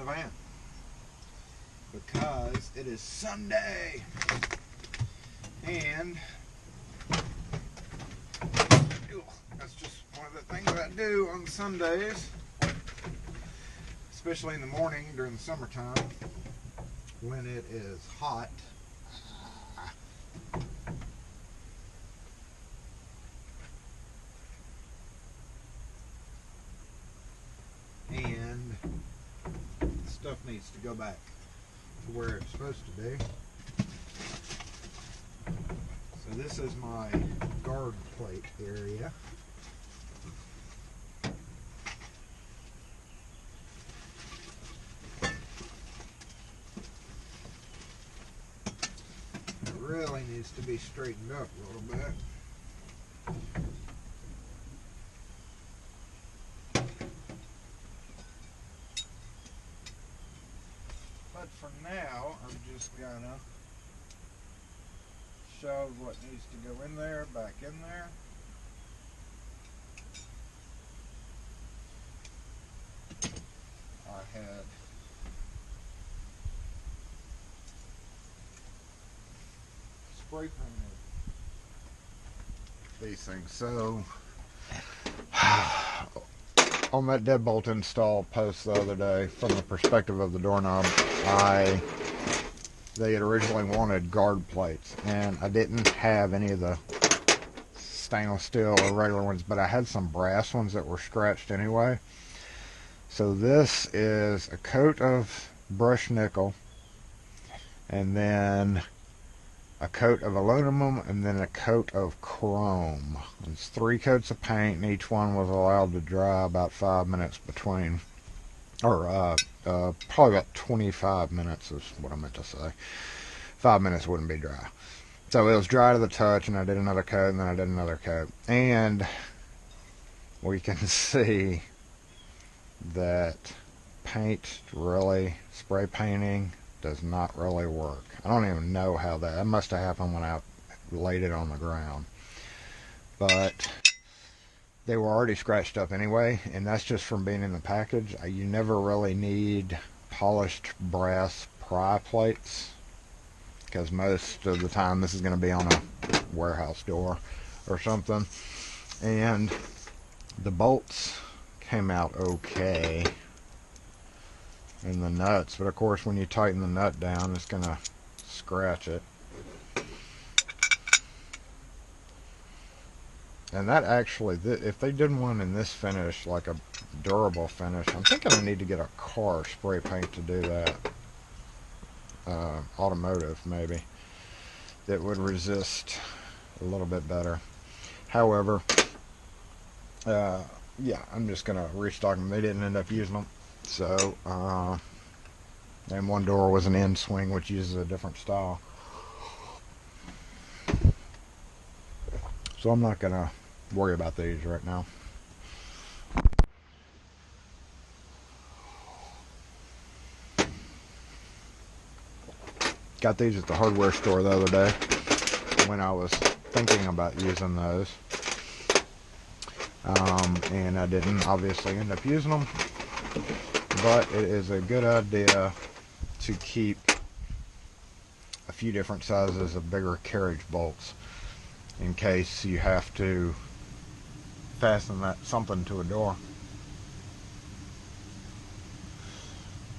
the van because it is Sunday, and that's just one of the things that I do on Sundays, especially in the morning during the summertime when it is hot. And stuff needs to go back to where it's supposed to be. So this is my guard plate area. It really needs to be straightened up a little bit. But for now, I'm just gonna shove what needs to go in there back in there. I had spray painted these things. So on that deadbolt install post the other day, from the perspective of the doorknob, they had originally wanted guard plates, and I didn't have any of the stainless steel or regular ones, but I had some brass ones that were scratched anyway. So this is a coat of brushed nickel, and then a coat of aluminum, and then a coat of chrome. It's 3 coats of paint, and each one was allowed to dry about 5 minutes between, or probably about 25 minutes is what I meant to say. 5 minutes wouldn't be dry. So it was dry to the touch, and I did another coat, and then I did another coat. And we can see that paint, really, spray painting does not really work. I don't even know how that must have happened when I laid it on the ground. But they were already scratched up anyway, and that's just from being in the package. You never really need polished brass pry plates, because most of the time this is going to be on a warehouse door or something. And the bolts came out okay, and the nuts, but of course when you tighten the nut down, it's going to scratch it. And that actually, if they did one in this finish, like a durable finish, I'm thinking I need to get a car spray paint to do that. Automotive, maybe, that would resist a little bit better. However, yeah, I'm just going to restock them. They didn't end up using them. So, and one door was an end swing, which uses a different style. So I'm not going to worry about these right now. Got these at the hardware store the other day when I was thinking about using those. And I didn't obviously end up using them. But it is a good idea to keep a few different sizes of bigger carriage bolts in case you have to fasten something to a door.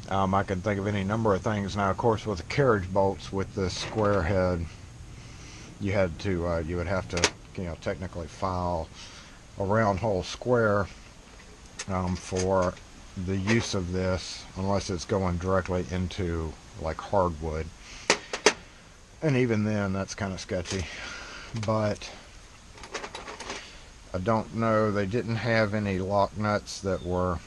I can think of any number of things. Now, of course, with the carriage bolts with the square head, you had to you would have to, technically file a round hole square for the use of this, unless it's going directly into like hardwood, and even then that's kind of sketchy. But I don't know, they didn't have any lock nuts that were,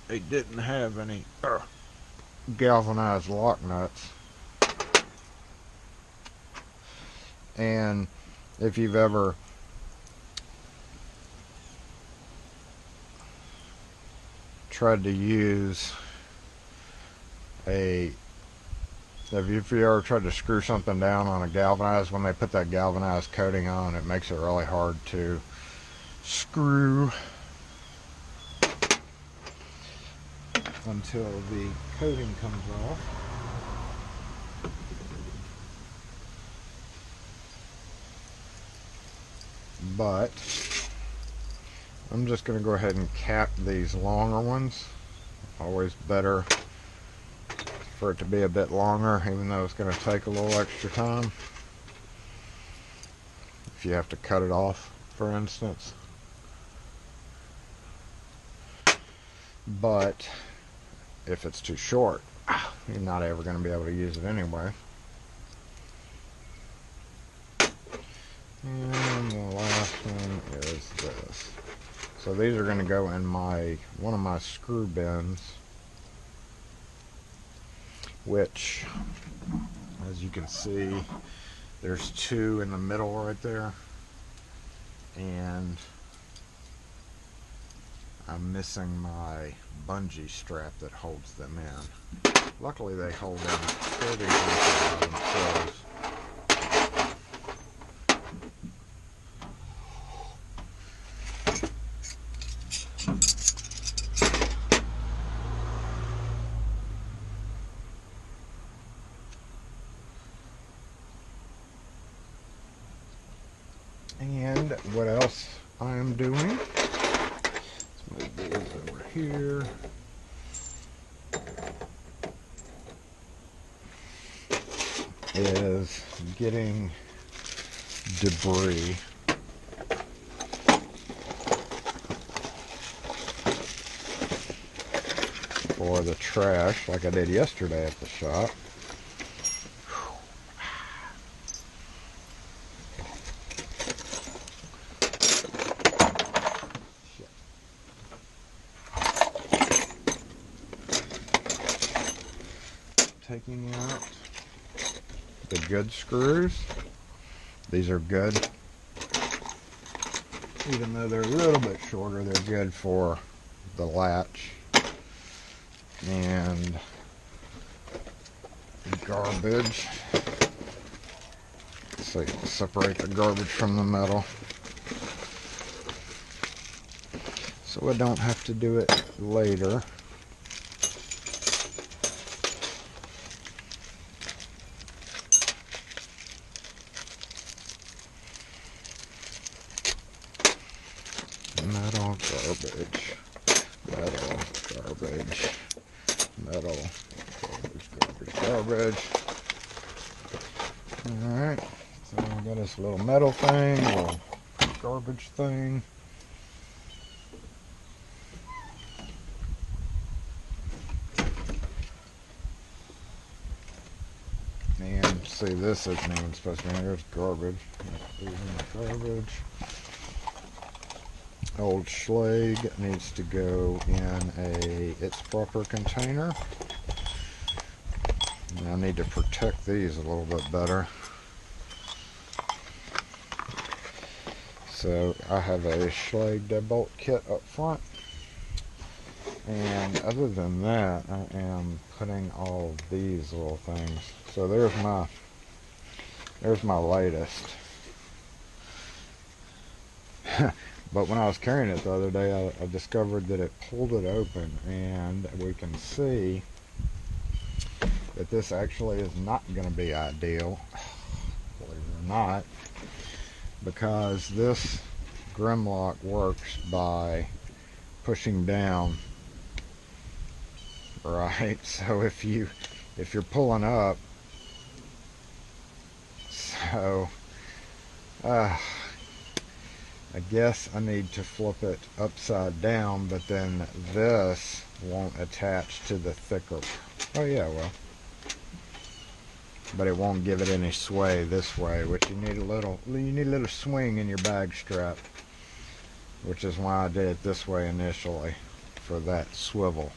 they didn't have any galvanized lock nuts. And if you've ever tried to use if you ever tried to screw something down on a galvanized, when they put that galvanized coating on, it makes it really hard to screw until the coating comes off. But I'm just going to go ahead and cap these longer ones. Always better for it to be a bit longer, even though it's going to take a little extra time. If you have to cut it off, for instance. But if it's too short, you're not ever going to be able to use it anyway. And the last one is this. So these are going to go in one of my screw bins, which, as you can see, there's two in the middle right there, and I'm missing my bungee strap that holds them in. Luckily they hold them pretty easily by themselves. And what else I am doing, let's move these over here. Is getting debris for the trash like I did yesterday at the shop. Taking out the good screws. These are good. Even though they're a little bit shorter, they're good for the latch. And garbage. So you can separate the garbage from the metal. So I don't have to do it later. Metal, garbage, metal, garbage, metal, garbage, garbage, garbage. Alright, so we got this little metal thing, little garbage thing. And see, this isn't even supposed to be in here, it's garbage. Garbage. Old slag needs to go in its proper container. And I need to protect these a little bit better. So I have a slag deadbolt kit up front. And other than that, I am putting all of these little things. So there's my latest. But when I was carrying it the other day, I discovered that it pulled it open, and we can see that this actually is not going to be ideal, believe it or not, because this Grimlock works by pushing down, right? So if you're pulling up, so I guess I need to flip it upside down, but then this won't attach to the thicker. Oh yeah, well, but it won't give it any sway this way, which you need a little swing in your bag strap, which is why I did it this way initially, for that swivel.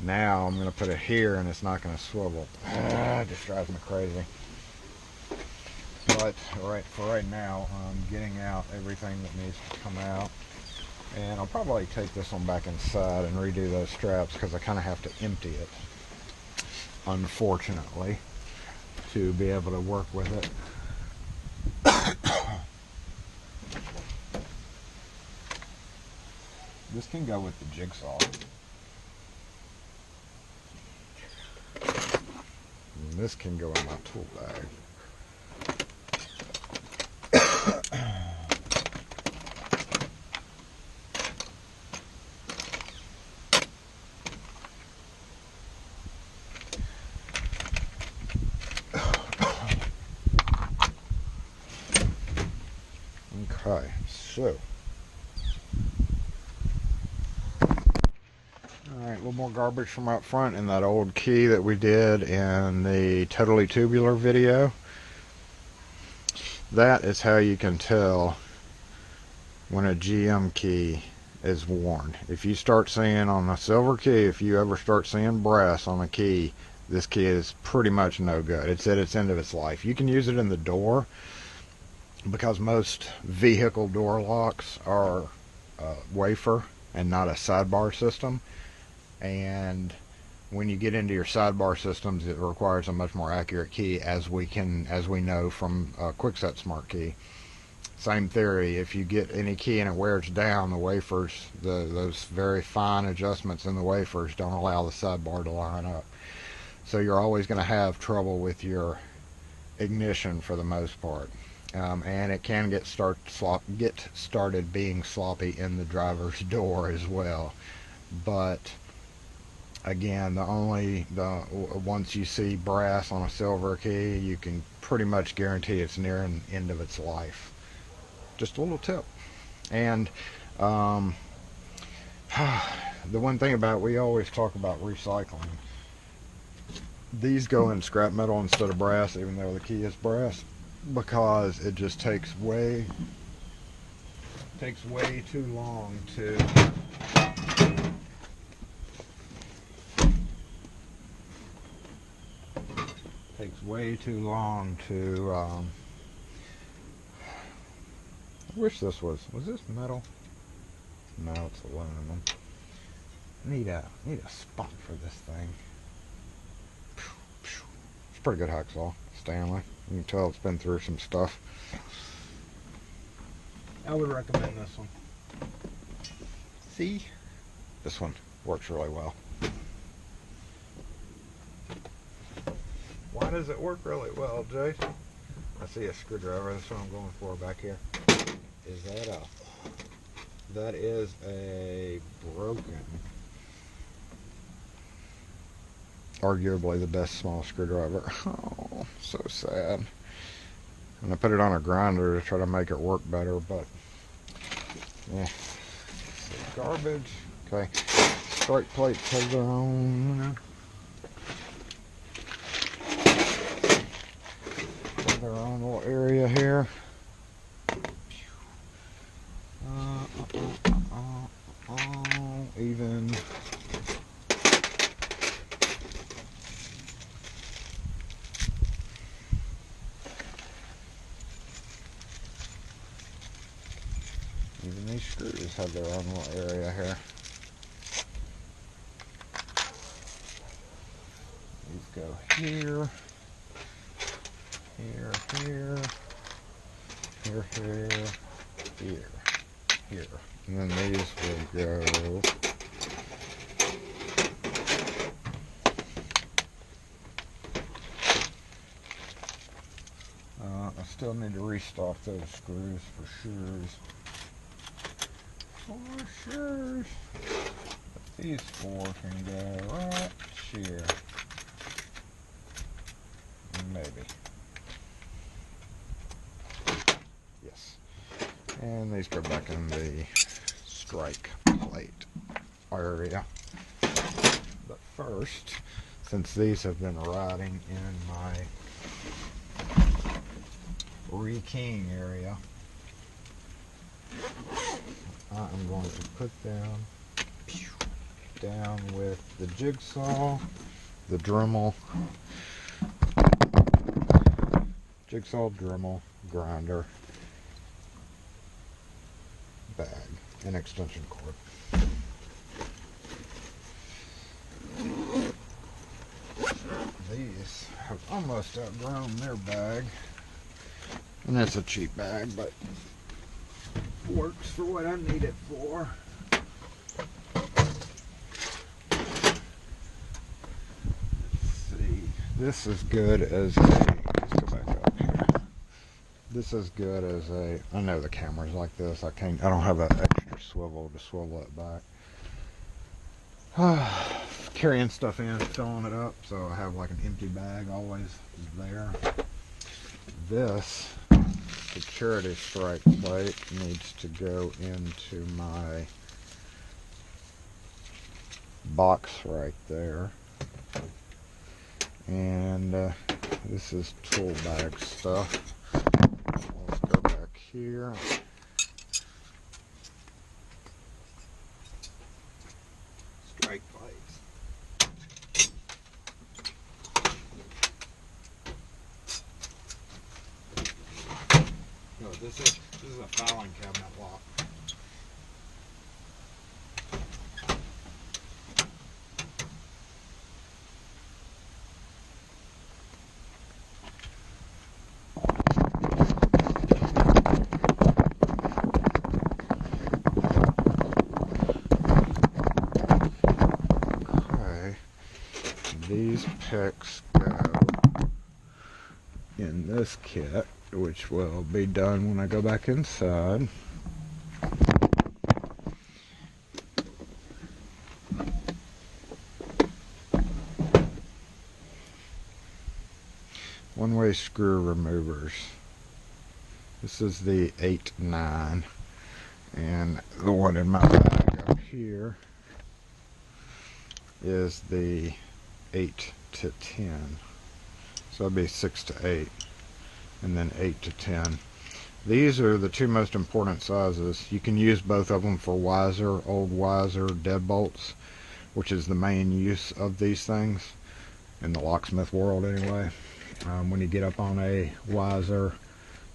Now I'm going to put it here and it's not going to swivel. It just drives me crazy. But for right now, I'm getting out everything that needs to come out, and I'll probably take this one back inside and redo those straps, because I kind of have to empty it, unfortunately, to be able to work with it. This can go with the jigsaw. this can go in my tool bag. Okay, so alright, a little more garbage from up front in that old key that we did in the Totally Tubular video. That is how you can tell when a GM key is worn. If you start seeing on a silver key, if you ever start seeing brass on a key, this key is pretty much no good. It's at its end of its life. You can use it in the door because most vehicle door locks are wafer and not a sidebar system, and when you get into your sidebar systems, it requires a much more accurate key, as we know from Quickset Smart Key. Same theory. If you get any key and it wears down, the wafers, those very fine adjustments in the wafers don't allow the sidebar to line up. So you're always going to have trouble with your ignition for the most part. And it can get started being sloppy in the driver's door as well. But again, once you see brass on a silver key, you can pretty much guarantee it's near an end of its life. Just a little tip. And the one thing about, we always talk about recycling. These go in scrap metal instead of brass, even though the key is brass, because it just takes way too long to I wish this was this metal? No, it's aluminum. Need a spot for this thing. It's a pretty good hacksaw, Stanley. You can tell it's been through some stuff. I would recommend this one. See? This one works really well. Why does it work really well, Jay? I see a screwdriver. That's what I'm going for back here. Is that is a broken, arguably the best small screwdriver. Oh, so sad. And I put it on a grinder to try to make it work better, but yeah. So garbage. Okay. Strike plates have their own, their own little area here. Even these screws have their own little area here. These go here, here, here, here, here, here, and then these will go I still need to restock those screws for sure. But these four can go right here. Maybe. Yes. And these go back in the strike plate area. But first, since these have been rotting in my rekeying area, I'm going to put them down with the jigsaw, the Dremel, Dremel, grinder, bag, and extension cord. These have almost outgrown their bag, and it's a cheap bag, but works for what I need it for. Let's see, This is good as a, let's go back up here. This is good as a, I know the camera's like this, I don't have an extra swivel to swivel it back. Carrying stuff in, filling it up, so I have like an empty bag always there. This security strike plate needs to go into my box right there. And this is tool bag stuff. Let's go back here. Strike plates. No, this is a filing cabinet lock. These picks go in this kit, which will be done when I go back inside. One-way screw removers. This is the 8-9, and the one in my bag up here is the 8 to 10. So it'd be 6 to 8, and then 8 to 10. These are the two most important sizes. You can use both of them for old Weiser deadbolts, which is the main use of these things in the locksmith world anyway. When you get up on a Weiser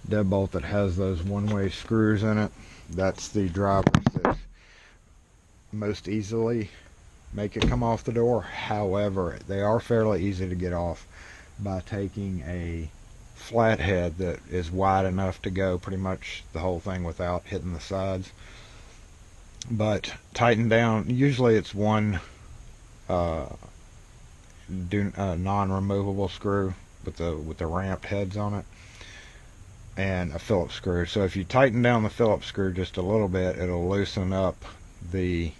deadbolt that has those one-way screws in it, that's the drivers that most easily make it come off the door. However, they are fairly easy to get off by taking a flathead that is wide enough to go pretty much the whole thing without hitting the sides. But tighten down, usually it's one non-removable screw with the ramped heads on it, and a Phillips screw. So if you tighten down the Phillips screw just a little bit, it'll loosen up the,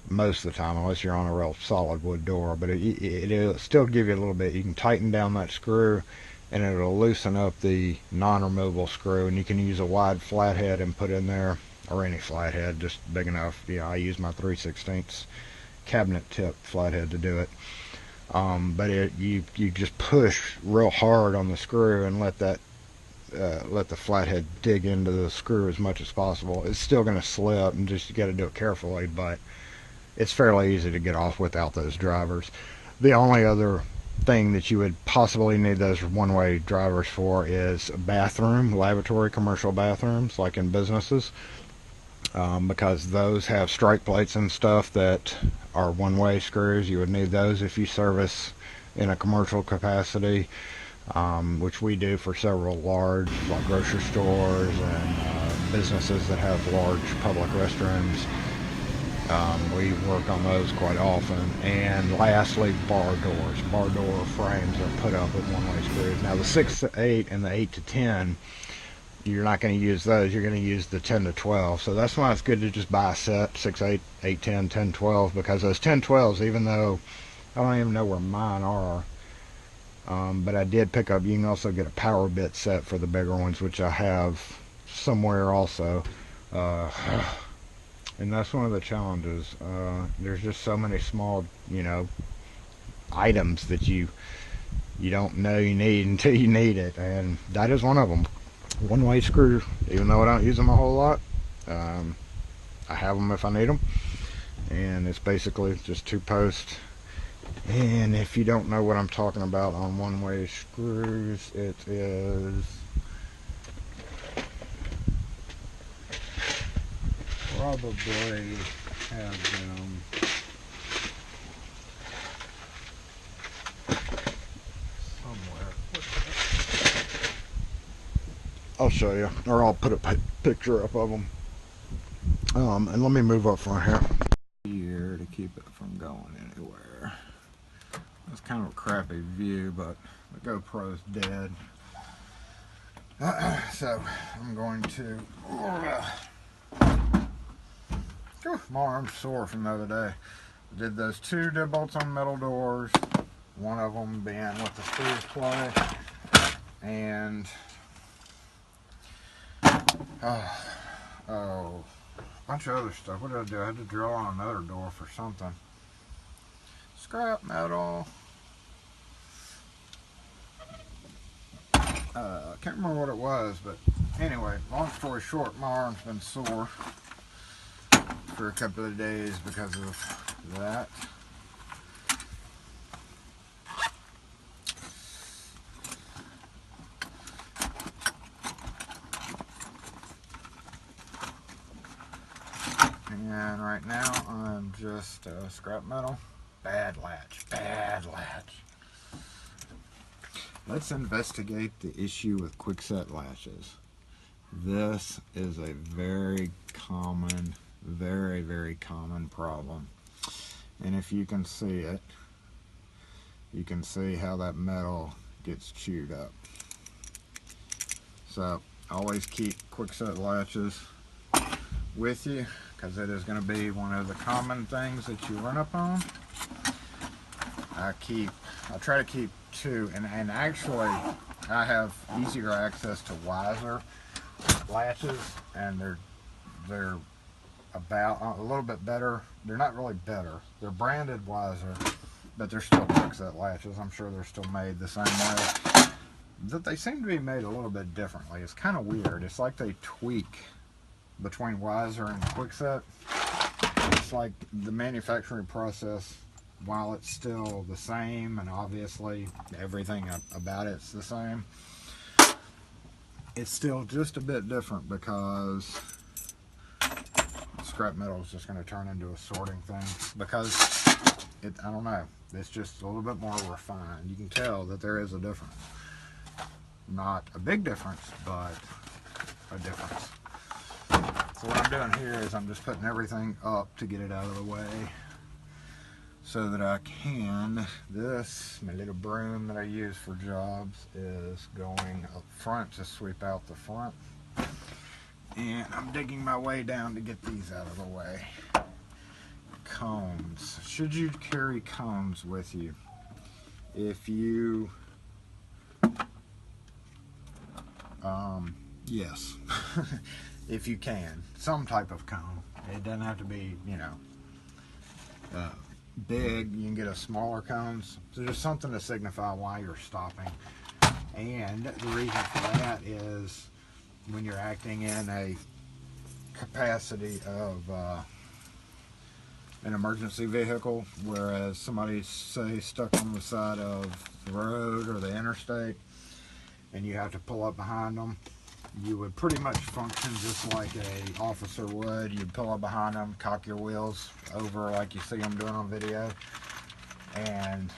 most of the time, unless you're on a real solid wood door, but it'll still give you a little bit. You can tighten down that screw and it'll loosen up the non-removable screw, and you can use a wide flathead and put in there, or any flathead just big enough. Yeah, I use my 3/16 cabinet tip flathead to do it. But you just push real hard on the screw and let the flathead dig into the screw as much as possible. It's still going to slip, and just you got to do it carefully, but it's fairly easy to get off without those drivers. The only other thing that you would possibly need those one-way drivers for is a bathroom, lavatory, commercial bathrooms, like in businesses, because those have strike plates and stuff that are one-way screws. You would need those if you service in a commercial capacity, which we do for several large, like grocery stores and businesses that have large public restrooms. We work on those quite often. And lastly, bar doors. Bar door frames are put up with one-way screws. Now the 6 to 8 and the 8 to 10, you're not going to use those. You're going to use the 10 to 12. So that's why it's good to just buy a set, 6, 8, 8, 10, 10, 12, because those 10, 12s, even though I don't even know where mine are, but I did pick up, you can also get a power bit set for the bigger ones, which I have somewhere also. And that's one of the challenges. There's just so many small, items that you don't know you need until you need it, and that is one of them. One-way screw, even though I don't use them a whole lot, I have them if I need them, and it's basically just 2 posts. And if you don't know what I'm talking about on one-way screws, it is probably have them somewhere. I'll show you, or I'll put a picture up of them. And let me move up from here to keep it from going anywhere. That's kind of crappy view, but the GoPro's dead. So I'm going to. My arm's sore from the other day. Did those 2 deadbolts on metal doors, one of them being with the screws play, and a bunch of other stuff. What did I do? I had to drill on another door for something. Scrap metal. I can't remember what it was, but anyway, long story short, my arm's been sore for a couple of days because of that. And right now I'm just scrap metal. Bad latch, bad latch. Let's investigate the issue with quickset latches. This is a very common, very common problem. And if you can see it, you can see how that metal gets chewed up. So always keep quickset latches with you, because it is going to be one of the common things that you run up on. I try to keep 2, and actually I have easier access to wiser latches, and they're about a little bit better. They're not really better. They're branded wiser, but they're still quickset latches. I'm sure they're still made the same way. That they seem to be made a little bit differently. It's kind of weird. It's like they tweak between wiser and quickset. It's like the manufacturing process, while it's still the same, and obviously everything about it's the same, it's still just a bit different, because scrap metal is just going to turn into a sorting thing, because I don't know, it's just a little bit more refined. You can tell that there is a difference. Not a big difference, but a difference. So what I'm doing here is I'm just putting everything up to get it out of the way, so that I can. My little broom that I use for jobs is going up front to sweep out the front. And I'm digging my way down to get these out of the way. Combs. Should you carry combs with you? If you, yes. If you can. Some type of comb. It doesn't have to be, you know, big. You can get a smaller combs. So just something to signify why you're stopping. And the reason for that is when you're acting in a capacity of an emergency vehicle, whereas somebody's, say, stuck on the side of the road or the interstate, and you have to pull up behind them, you would pretty much function just like a officer would. You'd pull up behind them, cock your wheels over like you see them doing on video, and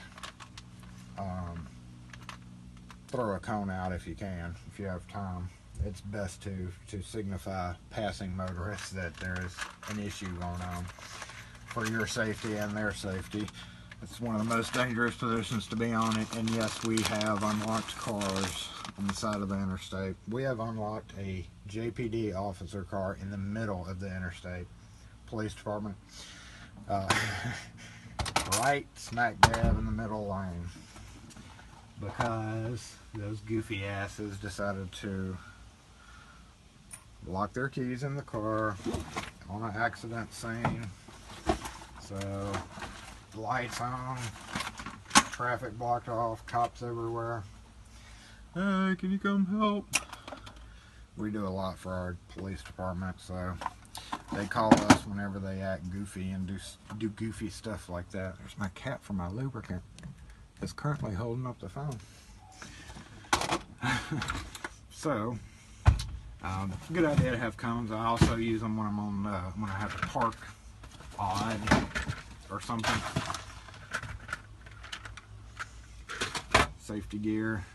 throw a cone out if you can, if you have time. It's best to signify passing motorists that there is an issue going on, for your safety and their safety. It's one of the most dangerous positions to be on it. And yes, we have unlocked cars on the side of the interstate. We have unlocked a JPD officer car in the middle of the interstate. Police department. Right smack dab in the middle lane. Because those goofy asses decided to lock their keys in the car on an accident scene. So, lights on, traffic blocked off, cops everywhere. Hey, can you come help? We do a lot for our police department, so they call us whenever they act goofy and do goofy stuff like that. There's my cap for my lubricant. It's currently holding up the phone. So, good idea to have cones. I also use them when I'm on when I have to park odd or something. Safety gear.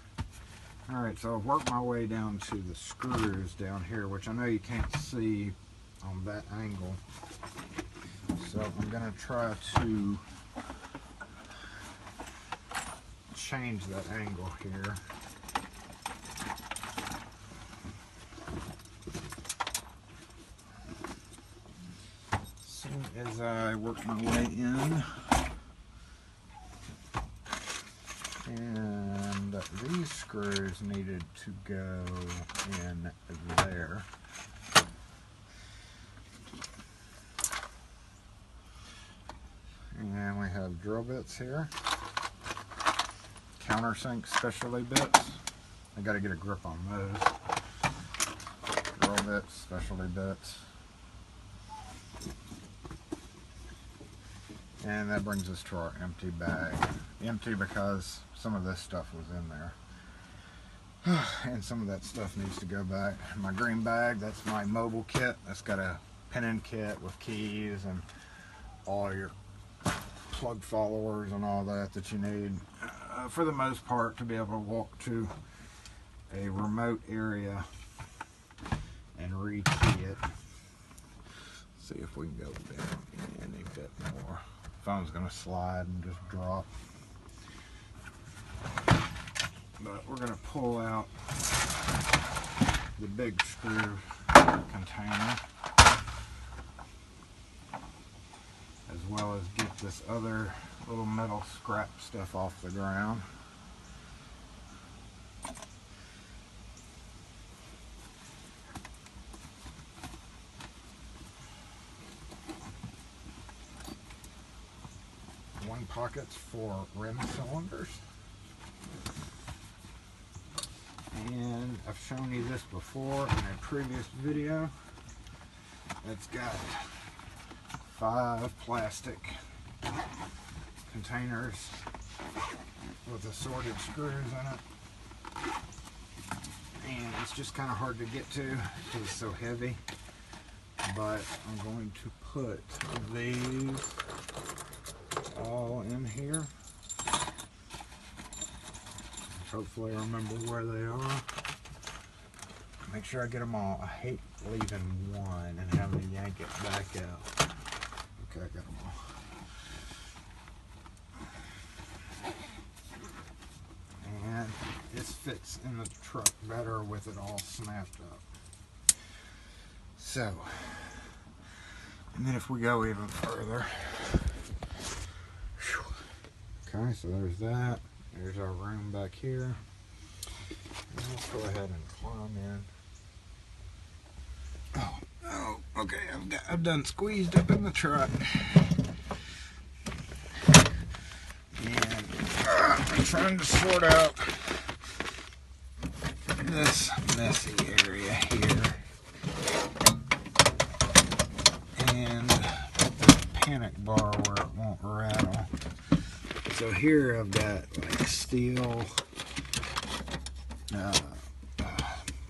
Alright, so I've worked my way down to the screws down here, which I know you can't see on that angle. So I'm going to try to change that angle here. As soon as I work my way in, and these screws needed to go in there. And we have drill bits here, countersink specialty bits. I got to get a grip on those. Drill bits, specialty bits. And that brings us to our empty bag. Empty because some of this stuff was in there. And some of that stuff needs to go back. My green bag, that's my mobile kit. That's got a pin-in kit with keys and all your plug followers and all that you need for the most part to be able to walk to a remote area and rekey it. See if we can go down any bit more. Phone's gonna slide and just drop. But we're gonna pull out the big screw container, as well as get this other little metal scrap stuff off the ground. One pocket's for rim cylinders. And I've shown you this before in a previous video. It's got 5 plastic containers with assorted screws in it. And it's just kind of hard to get to because it's so heavy. But I'm going to put these all in here. Hopefully I remember where they are. Make sure I get them all. I hate leaving one and having to yank it back out. Okay, I got them all. And this fits in the truck better with it all snapped up. So, and then if we go even further, okay, so there's that. There's our room back here. And let's go ahead and climb in. Oh, okay. I've done squeezed up in the truck. And I'm trying to sort out this messy area here. And put the panic bar where it won't rattle. So here I've got like steel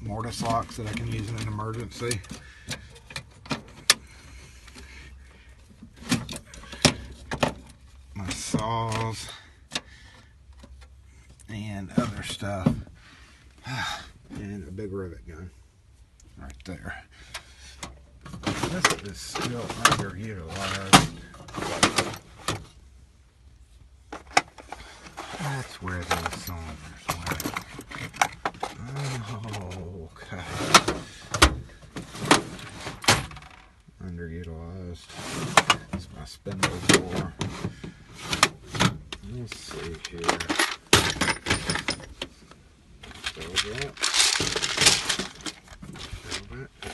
mortise locks that I can use in an emergency. My saws and other stuff. And a big rivet gun right there. This is still underutilized. That's where those cylinders went. Oh, okay. Underutilized. That's my spindle for. Let's see here. Build it.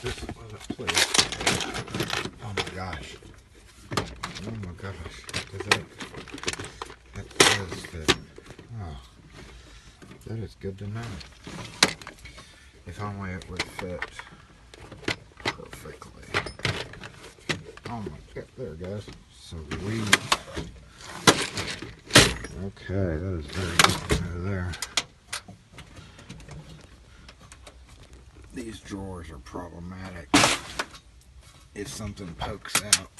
This wasn't placed. Oh my gosh. Oh my gosh. That does fit. Oh, that is good to know. If only it would fit perfectly. Oh my god, there it goes. Sweet. Okay, that is very good to know there. These drawers are problematic if something pokes out.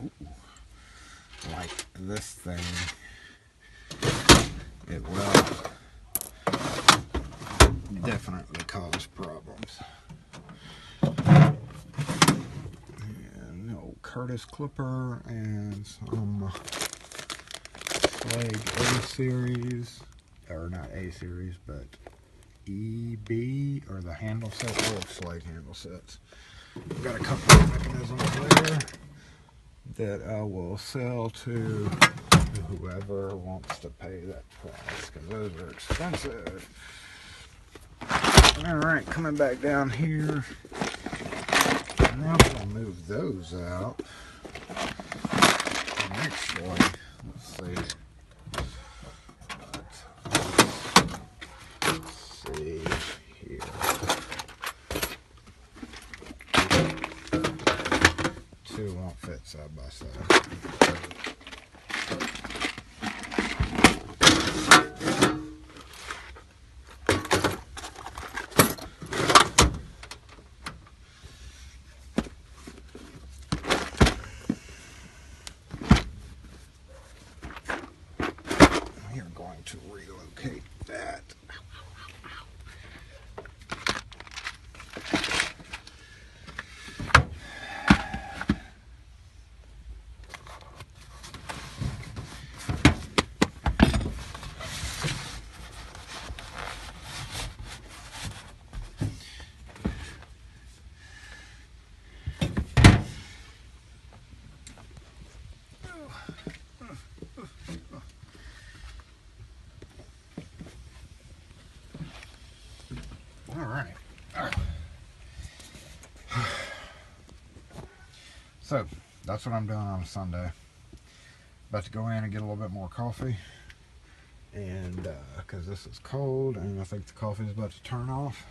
Ooh. Like this thing. It will definitely cause problems. And an old Curtis clipper and some Slag A series or not A series, but EB, or the handle set, Wolf Slate handle sets. I've got a couple of mechanisms there that I will sell to whoever wants to pay that price, because those are expensive. Alright, coming back down here. Now I'm going to move those out. And actually, let's see. Let's see here. Two won't fit side by side. To relocate that. Alright. So, that's what I'm doing on a Sunday. About to go in and get a little bit more coffee. And, because this is cold and I think the coffee is about to turn off.